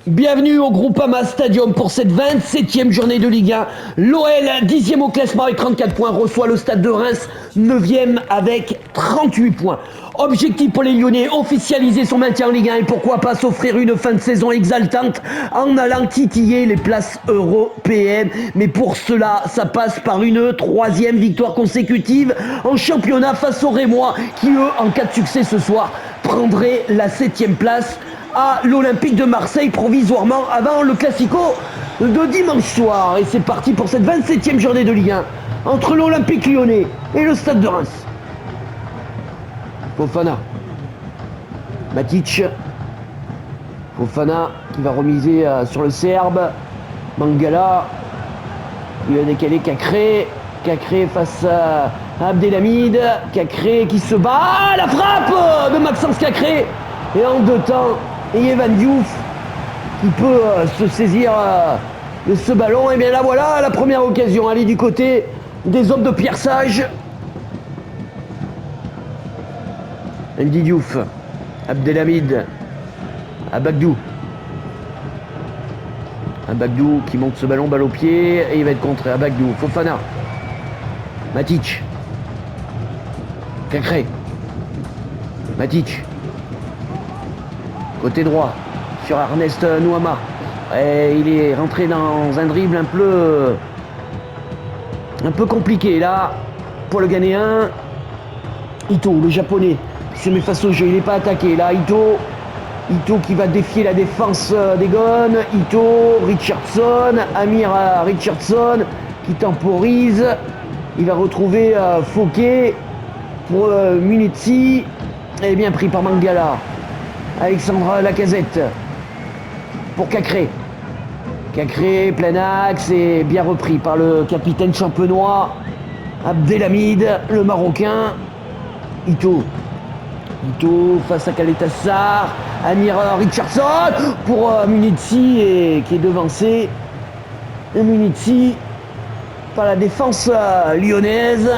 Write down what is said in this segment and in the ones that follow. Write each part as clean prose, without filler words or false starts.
Bienvenue au Groupama Stadium pour cette 27e journée de Ligue 1. L'OL, 10e au classement avec 34 points, reçoit le Stade de Reims, 9e avec 38 points. Objectif pour les Lyonnais, officialiser son maintien en Ligue 1 et pourquoi pas s'offrir une fin de saison exaltante en allant titiller les places européennes. Mais pour cela, ça passe par une 3e victoire consécutive en championnat face aux Rémois qui, eux, en cas de succès ce soir, prendraient la 7e place à l'Olympique de Marseille provisoirement avant le Classico de dimanche soir. Et c'est parti pour cette 27e journée de Ligue 1 entre l'Olympique lyonnais et le Stade de Reims. Fofana, Matic, Fofana qui va remiser sur le Serbe, Mangala qui va décaler Cacré face à Abdelhamid, Cacré qui se bat, la frappe de Maxence Cacré et en deux temps et Evan Diouf qui peut se saisir de ce ballon. Et bien là voilà la première occasion. Allez du côté des hommes de Pierre Sage. Andy Diouf, Abdelhamid, Abagdou. Abagdou qui monte ce ballon, balle au pied et il va être contré. Abagdou, Fofana, Matic, Cacré, Matic. Côté droit, sur Ernest Nuama. Et il est rentré dans un dribble un peu compliqué là pour le Ghanéen. Ito, le japonais, qui se met face au jeu, il n'est pas attaqué. Là, Ito qui va défier la défense des Gones. Ito, Richardson, Amir Richardson qui temporise. Il va retrouver Fouquet pour Munetsi. Et bien pris par Mangala. Alexandre Lacazette pour Cacré. Cacré, plein axe et bien repris par le capitaine champenois Abdelhamid, le Marocain. Ito face à Kaletassar. Amir Richardson pour Munetsi et qui est devancé. Et Munetsi par la défense lyonnaise.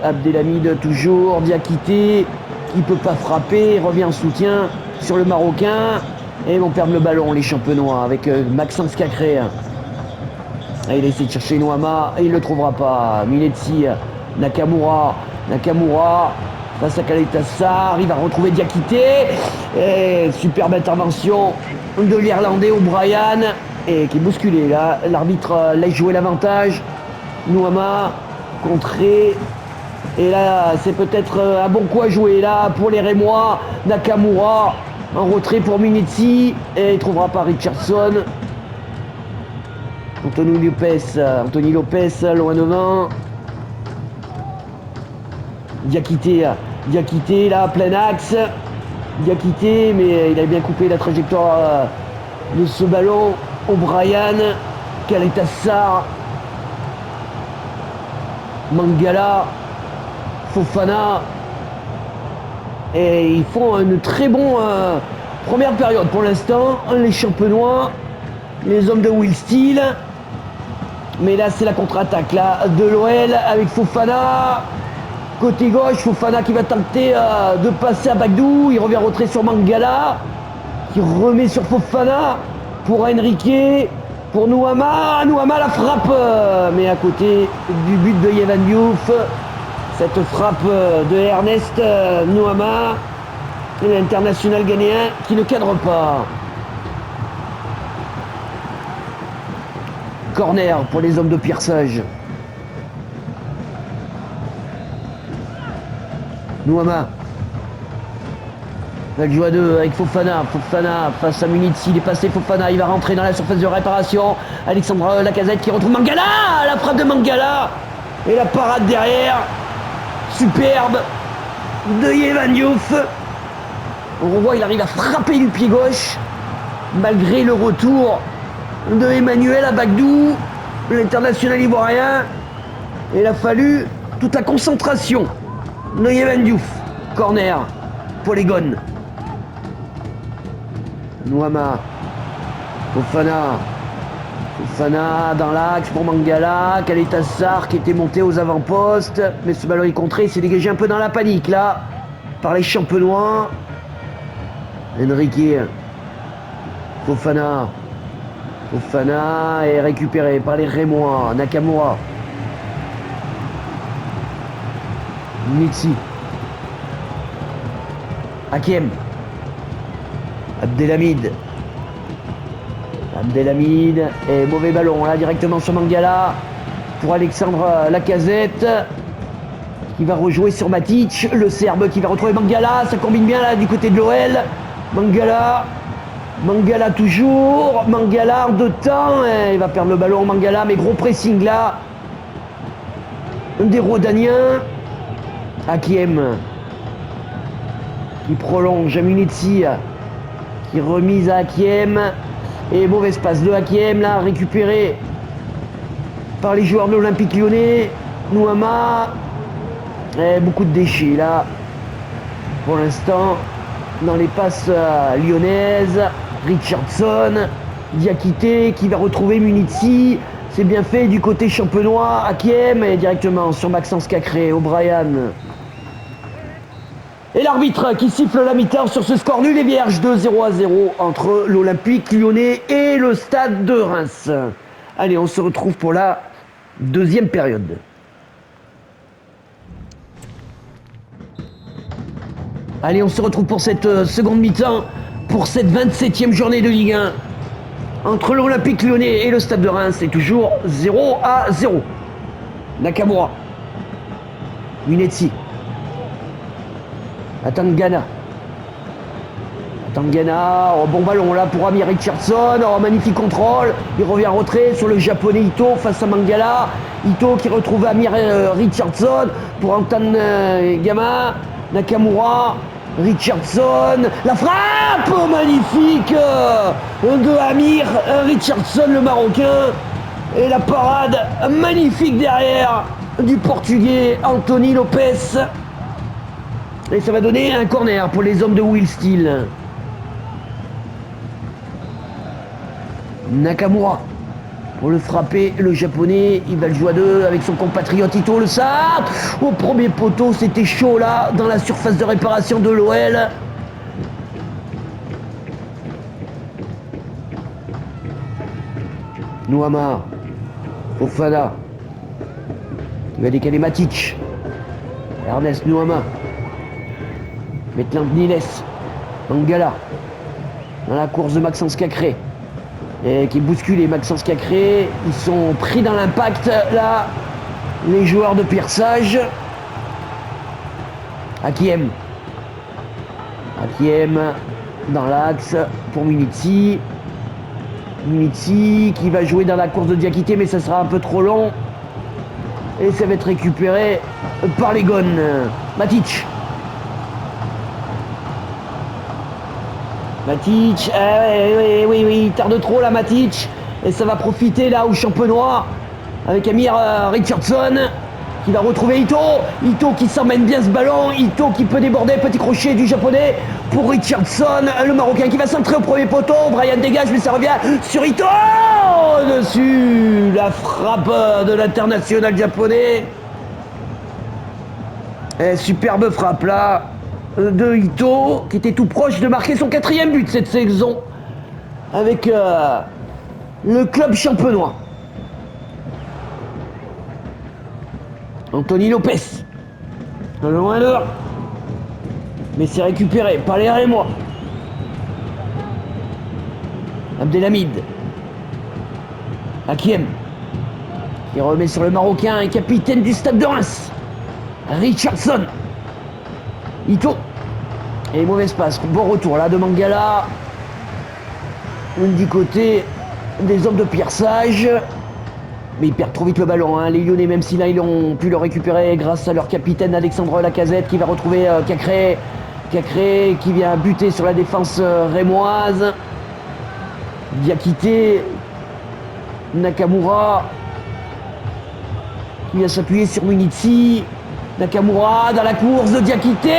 Abdelhamid toujours, Diakité qui peut pas frapper, revient en soutien sur le Marocain et ils vont perdre le ballon les champenois avec Maxence Cacré. Et il essaie de chercher Noama et il le trouvera pas. Munetsi, Nakamura face à Kaletassar, il va retrouver Diakité et superbe intervention de l'Irlandais O'Brien et qui est bousculé là, l'arbitre laisse jouer l'avantage. Noama contré et là c'est peut-être un bon coup à jouer là pour les Rémois. Nakamura en retrait pour Munetsi et il trouvera pas Richardson. Anthony Lopez loin devant. Diakité là plein axe. Diakité mais il a bien coupé la trajectoire de ce ballon. O'Brien, Kaletassar, Mangala, Fofana et ils font une très bonne première période pour l'instant, les champenois, les hommes de Will Steele. Mais là c'est la contre-attaque là de l'OL avec Fofana côté gauche. Fofana qui va tenter de passer à Bagdou, il revient retrait sur Mangala qui remet sur Fofana pour Enrique, pour Nuama la frappe mais à côté du but de Evan Diouf. Cette frappe de Ernest Nuama, l'international ghanéen qui ne cadre pas. Corner pour les hommes de Pierre Sage. Nuama va jouer à deux avec Fofana face à Munetsi, il est passé Fofana, il va rentrer dans la surface de réparation. Alexandre Lacazette qui retrouve Mangala, la frappe de Mangala et la parade derrière, superbe de Evan Diouf. On revoit il arrive à frapper du pied gauche malgré le retour de Emmanuel Abagdou, l'international ivoirien. Et il a fallu toute la concentration de Evan Diouf. Corner pour les Gones. Nuama, Fofana dans l'axe pour Mangala, Kaletassar qui était monté aux avant-postes, mais ce ballon est contré, il s'est dégagé un peu dans la panique là. par les Champenois. Enrique. Fofana. Fofana est récupéré par les Rémois. Nakamura. Mitsi. Hakiem. Abdelhamid. Abdelhamid. Et mauvais ballon là directement sur Mangala. Pour Alexandre Lacazette. Qui va rejouer sur Matic. Le Serbe qui va retrouver Mangala. Ça combine bien là du côté de l'OL. Mangala. Mangala toujours. Mangala en deux temps. Et il va perdre le ballon Mangala. Mais gros pressing là. Des Rodaniens. Hakiem. Qui prolonge à Munetsi. Qui remise à Hakiem. Et mauvais passe de Hakiem là. Récupéré par les joueurs de l'Olympique Lyonnais. Nouama. Et beaucoup de déchets là. Pour l'instant. Dans les passes lyonnaises. Richardson. Diakité qui va retrouver Munetsi. C'est bien fait du côté champenois. Hakiem et directement sur Maxence Cacré. O'Brien. Et l'arbitre qui siffle la mi-temps sur ce score nul et vierge de 0-0 entre l'Olympique Lyonnais et le Stade de Reims. Allez, on se retrouve pour la deuxième période. Allez, on se retrouve pour cette seconde mi-temps, pour cette 27e journée de Ligue 1. Entre l'Olympique Lyonnais et le Stade de Reims, c'est toujours 0-0. Nakamura. Munetsi. Atangana. Oh, bon ballon là pour Amir Richardson. Oh, magnifique contrôle. Il revient en retrait sur le japonais Ito face à Mangala. Ito qui retrouve Amir Richardson pour Antan Gama. Nakamura. Richardson. La frappe magnifique de Amir Richardson, le Marocain. Et la parade magnifique derrière du Portugais Anthony Lopes. Et ça va donner un corner pour les hommes de Will Steele. Nakamura pour le frapper, le japonais, il va le jouer à deux avec son compatriote Ito, le Saab. Au premier poteau, c'était chaud là, dans la surface de réparation de l'OL. Nouama, Fofana, il va décaler Matic. Ernest Nouama. Maitland Niles, Mangala, dans la course de Maxence Cacré, et qui bouscule Maxence Cacré. Ils sont pris dans l'impact là, les joueurs de Piersage. Hakiem dans l'axe pour Munetsi. Munetsi qui va jouer dans la course de Diakité, mais ça sera un peu trop long. Et ça va être récupéré par les Gones. Matic, oui, il tarde trop là Matic. Et ça va profiter là au champenois avec Amir Richardson qui va retrouver Ito. Ito qui s'emmène bien ce ballon. Ito qui peut déborder, petit crochet du japonais pour Richardson. Le Marocain qui va centrer au premier poteau. Brian dégage mais ça revient sur Ito. Dessus la frappe de l'international japonais. Et superbe frappe là de Ito, qui était tout proche de marquer son 4e but cette saison avec le club champenois. Anthony Lopes, loin dehors, mais c'est récupéré par les Rémois. Abdelhamid, Hakiem, qui remet sur le Marocain et capitaine du Stade de Reims, Richardson. Ito. Et mauvais passe. Bon retour là de Mangala. Du côté des hommes de Piersage. Mais ils perdent trop vite le ballon. Hein. Les Lyonnais, même si là ils ont pu le récupérer grâce à leur capitaine Alexandre Lacazette qui va retrouver Cacré. Cacré qui vient buter sur la défense rémoise. Diakité. Nakamura. Qui vient s'appuyer sur Munetsi. Nakamura dans la course de Diakité.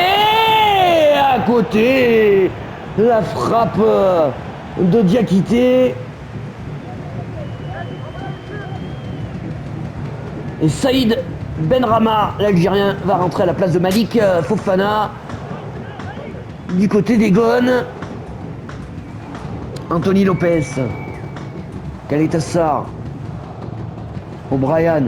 À côté, la frappe de Diakité. Et Saïd Benrahma, l'Algérien, va rentrer à la place de Malik Fofana. Du côté des Gones, Anthony Lopez. Kaletassar. O'Brien.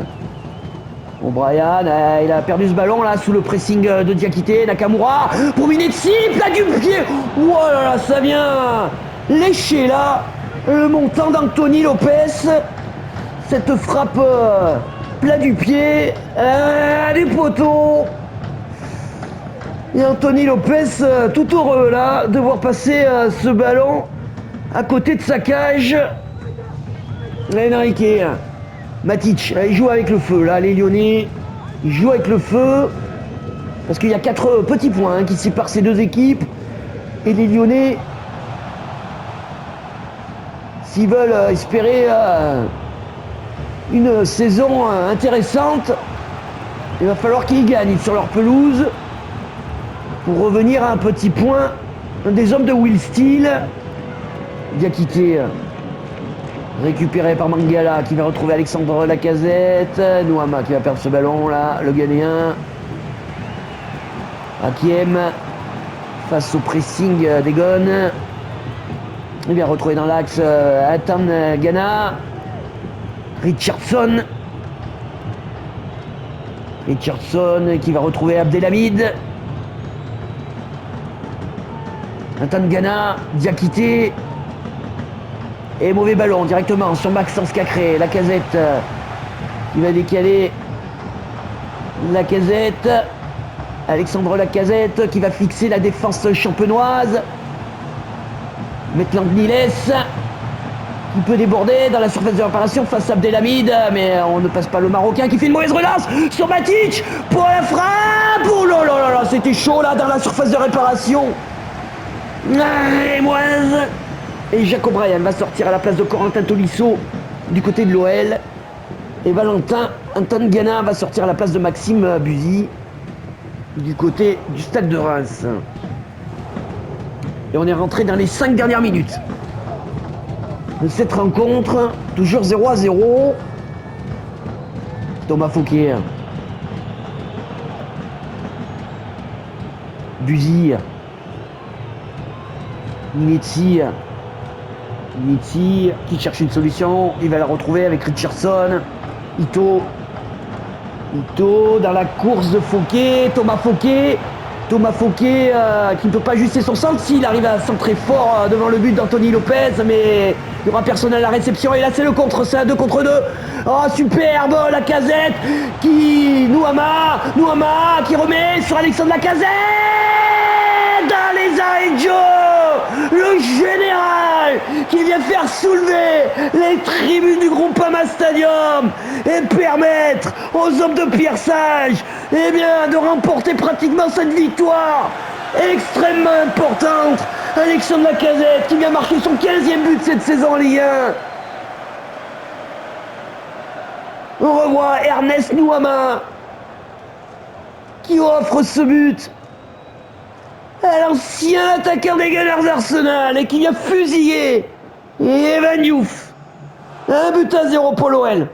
O'Brien, il a perdu ce ballon là sous le pressing de Diakité. Nakamura pour Minetsi, plat du pied. Oh là là, ça vient lécher là le montant d'Anthony Lopez. Cette frappe plat du pied, des poteaux. Et Anthony Lopez tout heureux là de voir passer ce ballon à côté de sa cage. Enrique Matic, il joue avec le feu là, les Lyonnais, ils jouent avec le feu parce qu'il y a 4 petits points qui séparent ces deux équipes et les Lyonnais, s'ils veulent espérer une saison intéressante, il va falloir qu'ils gagnent sur leur pelouse pour revenir à un petit point. Un des hommes de Will Steele, Diakité, récupéré par Mangala qui va retrouver Alexandre Lacazette. Nuama qui va perdre ce ballon là, le Ghanéen. Hakiem face au pressing des Gones. Il vient retrouver dans l'axe Atan Ghana. Richardson qui va retrouver Abdelhamid. Atan Ghana, Diakité. Et mauvais ballon directement sur Maxence Cacré. Lacazette qui va décaler. Lacazette. Alexandre Lacazette qui va fixer la défense champenoise. Maitland Niles qui peut déborder dans la surface de réparation face à Abdelhamid. Mais on ne passe pas le Marocain qui fait une mauvaise relance sur Matic pour la frappe. Oh là là là là, c'était chaud là dans la surface de réparation. Et moise. Et Jacob Bryan va sortir à la place de Corentin Tolisso du côté de l'OL. Et Valentin Ghana va sortir à la place de Maxime Buzy du côté du stade de Reims. Et on est rentré dans les 5 dernières minutes de cette rencontre. Toujours 0-0. Thomas Fouquet. Buzy. Minetsi qui cherche une solution, il va la retrouver avec Richardson. Ito dans la course de Fouquet. Thomas Fouquet qui ne peut pas ajuster son centre. S'il arrive à centrer fort devant le but d'Anthony Lopez, mais il y aura personne à la réception. Et là c'est le contre, c'est un 2 contre 2. Oh superbe, Lacazette Nuama qui remet sur Alexandre Lacazette dans les arrêts de jeu. Le général qui vient faire soulever les tribunes du Groupama Stadium et permettre aux hommes de Pierre Sage de remporter pratiquement cette victoire extrêmement importante. Alexandre Lacazette qui vient marquer son 15e but de cette saison en Ligue 1. On revoit Ernest Nuama qui offre ce but à l'ancien attaquant des Gunners d'Arsenal et qui vient fusiller Evan Diouf. 1-0 pour l'OL.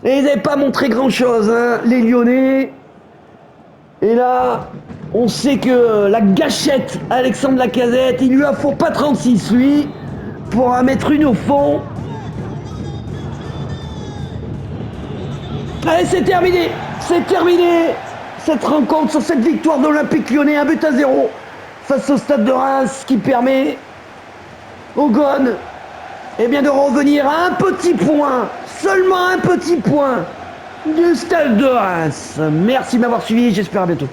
Et ils n'avaient pas montré grand chose, les Lyonnais. Et là, on sait que la gâchette Alexandre Lacazette, il lui en faut pas 36 lui, pour en mettre une au fond. Allez, c'est terminé. Cette rencontre sur cette victoire de l'Olympique Lyonnais, 1-0 face au stade de Reims qui permet aux Gones de revenir à un petit point, seulement un petit point du stade de Reims. Merci de m'avoir suivi, j'espère à bientôt.